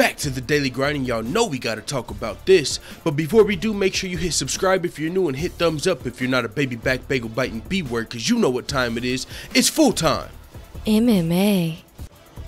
back to the daily grind, and y'all know we gotta talk about this. But before we do, make sure you hit subscribe if you're new and hit thumbs up if you're not a baby back bagel biting B-word, cause you know what time it is. It's full time. MMA.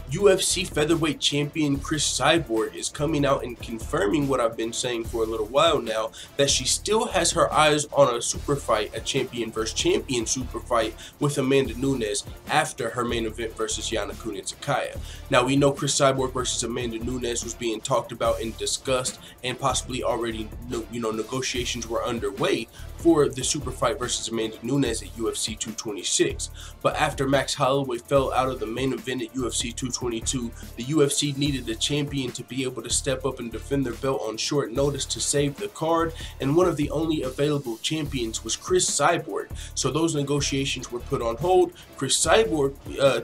UFC featherweight champion Cris Cyborg is coming out and confirming what I've been saying for a little while now, that she still has her eyes on a super fight, a champion versus champion super fight with Amanda Nunez after her main event versus Yana Kunitskaya. Now we know Cris Cyborg versus Amanda Nunez was being talked about and discussed, and possibly already negotiations were underway for the super fight versus Amanda Nunez at UFC 226. But after Max Holloway fell out of the main event at UFC 222, the UFC needed a champion to be able to step up and defend their belt on short notice to save the card, and one of the only available champions was Cris Cyborg. So those negotiations were put on hold. Cris Cyborg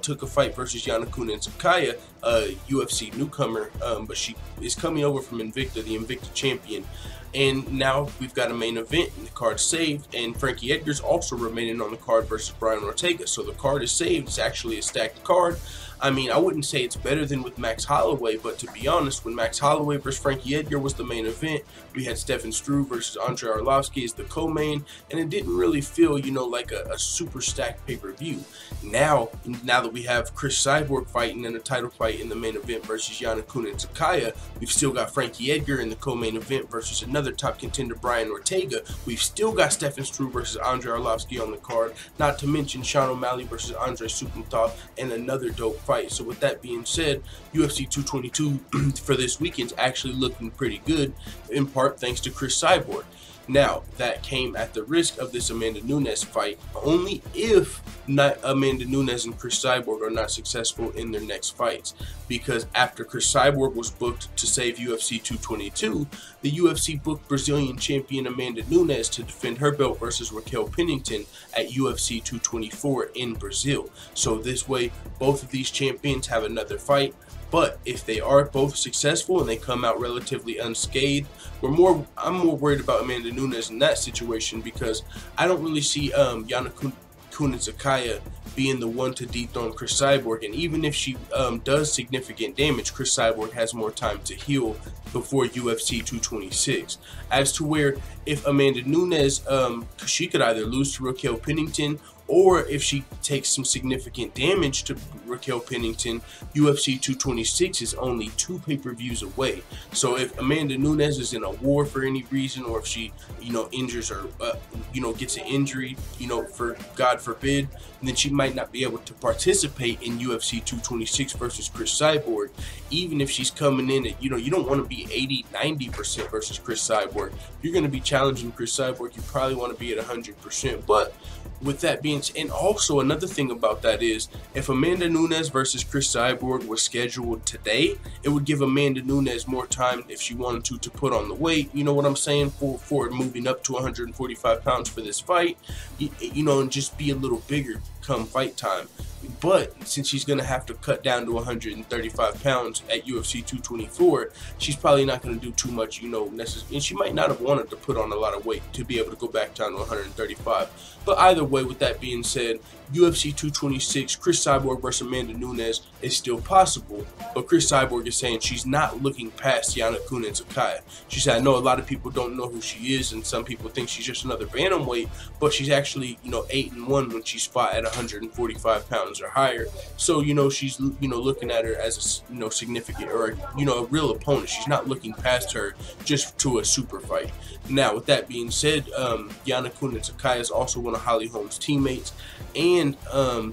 took a fight versus Yana Kunitskaya, a UFC newcomer, but she is coming over from Invicta, the Invicta champion. And now we've got a main event and the card's saved, and Frankie Edgar's also remaining on the card versus Brian Ortega. So the card is saved. It's actually a stacked card. I mean, I wouldn't say it's better than with Max Holloway, but to be honest, when Max Holloway versus Frankie Edgar was the main event, we had Stefan Struve versus Andrei Arlovski as the co-main, and it didn't really feel, like a super stacked pay-per-view. Now that we have Cris Cyborg fighting in a title fight in the main event versus Yana Kunitskaya, we've still got Frankie Edgar in the co-main event versus another top contender, Brian Ortega. We've still got Stefan Struve versus Andrei Arlovski on the card, not to mention Sean O'Malley versus Andrei Sukumtov and another dope fight. So with that being said, UFC 222 for this weekend's actually looking pretty good, in part thanks to Cris Cyborg. Now, that came at the risk of this Amanda Nunez fight, only if Amanda Nunez and Cris Cyborg are not successful in their next fights. Because after Cris Cyborg was booked to save UFC 222, the UFC booked Brazilian champion Amanda Nunez to defend her belt versus Raquel Pennington at UFC 224 in Brazil. So this way, both of these champions have another fight. But if they are both successful and they come out relatively unscathed, I'm more worried about Amanda Nunez in that situation, because I don't really see Yana Kunitskaya being the one to dethrone Cris Cyborg. And even if she does significant damage, Cris Cyborg has more time to heal before UFC 226. As to where if Amanda Nunez, she could either lose to Raquel Pennington, or if she takes some significant damage to Raquel Pennington, UFC 226 is only 2 pay-per-views away. So if Amanda Nunez is in a war for any reason, or if she, injures or, gets an injury, for God forbid, then she might not be able to participate in UFC 226 versus Cris Cyborg. Even if she's coming in at, you don't want to be 80-90% versus Cris Cyborg. If you're going to be challenging Cris Cyborg, you probably want to be at 100%. But with that being said, and also another thing about that is, if Amanda Nunez versus Cris Cyborg was scheduled today, it would give Amanda Nunez more time, if she wanted to put on the weight, you know what I'm saying, for moving up to 145 pounds for this fight, and just be a little bigger come fight time. But since she's going to have to cut down to 135 pounds at UFC 224, she's probably not going to do too much, necessarily. And she might not have wanted to put on a lot of weight to be able to go back down to 135. But either way, with that being said, UFC 226, Cris Cyborg versus Amanda Nunez is still possible. But Cris Cyborg is saying she's not looking past Yana Kunitskaya. She said, I know a lot of people don't know who she is, and some people think she's just another bantamweight, but she's actually, 8-1 when she's fought at 145 pounds or higher. So, she's, looking at her as a, significant, or, a real opponent. She's not looking past her just to a super fight. Now, with that being said, Yana Kunitskaya is also one of Holly Holm's teammates. And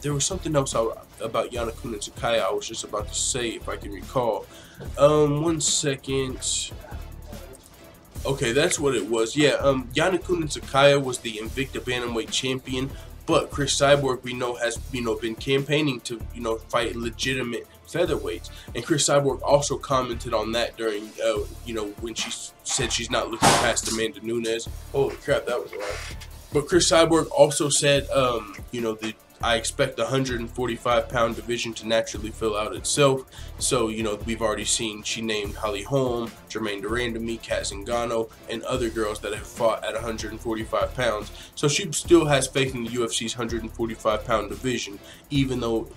there was something else about Yana Kunitskaya I was just about to say, if I can recall. 1 second. Okay, that's what it was. Yeah, Yana Kunitskaya was the Invicta Bantamweight champion, but Cris Cyborg, we know, has been campaigning to fight legitimate featherweights, and Cris Cyborg also commented on that during when she said she's not looking past Amanda Nunez. Holy crap, that was a lot. But Cris Cyborg also said, I expect the 145-pound division to naturally fill out itself. So, you know, we've already seen she named Holly Holm, Jermaine Durandamy, Kat Zingano, and other girls that have fought at 145 pounds. So she still has faith in the UFC's 145-pound division, even though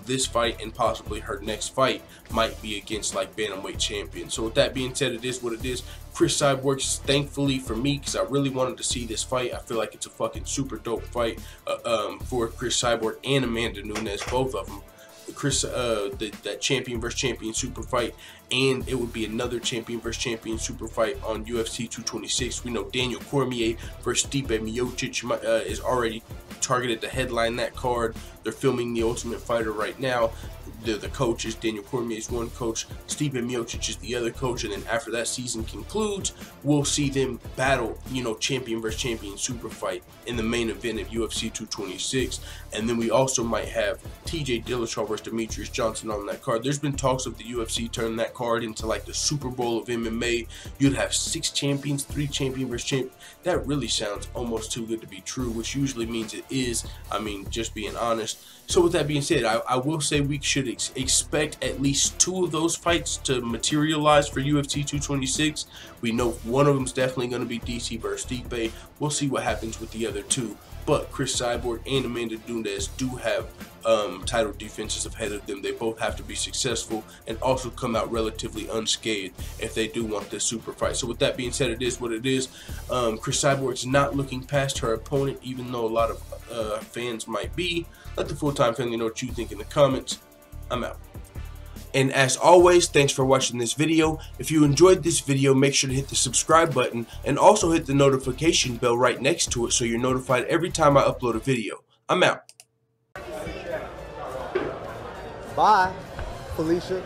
this fight and possibly her next fight might be against like bantamweight champion. So with that being said, it is what it is. Cris Cyborg, thankfully for me, because I really wanted to see this fight. I feel like it's a fucking super dope fight for Cris Cyborg and Amanda Nunez, both of them. Cris, that champion versus champion super fight, and it would be another champion versus champion super fight on UFC 226. We know Daniel Cormier versus Stipe Miocic is already targeted to headline that card. They're filming The Ultimate Fighter right now. The coaches, Daniel Cormier is one coach, Stipe Miocic is the other coach, and then after that season concludes, we'll see them battle, you know, champion versus champion super fight in the main event of UFC 226. And then we also might have TJ Dillashaw versus Demetrius Johnson on that card. There's been talks of the UFC turning that card into like the Super Bowl of MMA. You'd have 6 champions, 3 champion versus champion. That really sounds almost too good to be true, which usually means it is. I mean, just being honest. So with that being said, I will say we should expect at least 2 of those fights to materialize for UFC 226. We know one of them is definitely going to be DC versus Stipe. We'll see what happens with the other 2. But Cris Cyborg and Amanda Nunez do have title defenses ahead of them. They both have to be successful and also come out relatively unscathed if they do want this super fight. So with that being said, it is what it is. Cris Cyborg's not looking past her opponent, even though a lot of fans might be. Let the full-time family know what you think in the comments. I'm out. And as always, thanks for watching this video. If you enjoyed this video, make sure to hit the subscribe button and also hit the notification bell right next to it so you're notified every time I upload a video. I'm out. Bye, Felicia.